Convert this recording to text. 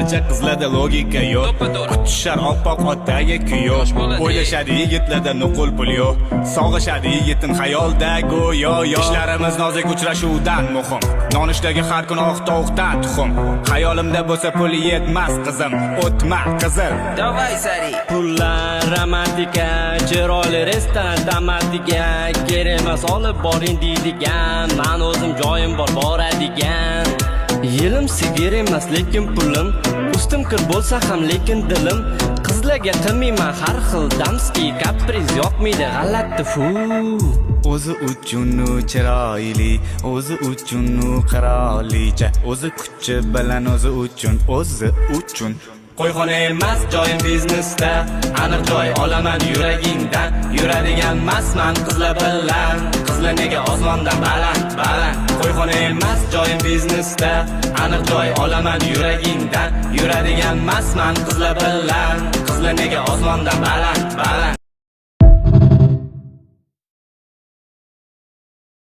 barcha qizlarda logika yo'q. Kutishar oppoq otdagi kuyov. O'ylashadi yigitlarda nuqul pul yo'q. Sog'ishadi yigitin xayolda go'yo yo'q. Ishlarimiz nozik uchrashuvdan muhim. Nonishdagi har kun oq tovuqdan tuxum. Xayolimda bo'lsa pul yetmas qizim, o'tma qizil. Davay sari. Pullar romantika, chiroyli restoran tamatika, kerak emas olib boring deydigan, men o'zim joyim bor boradigan. Yilim sigir emas lekin pulim, ustim kir bo'lsa ham lekin dilim. Qizlarga qilmayman har xil damski, kapriz yoqmaydi g'alati fu. O'zi uchun chiroyli, o'zi uchun qirolicha, o'zi kuchi bilan o'zi uchun. Qo'yxona emas joyim biznesda, aniq joy olaman yuragingdan. Yuradigan emasman qizlar bilan, qizlar nega osmondan baland. Qo'yxona emas joyim biznesda, aniq joy olaman yuragingdan. Yuradigan emasman qizlar bilan, qizlar nega osmondan baland.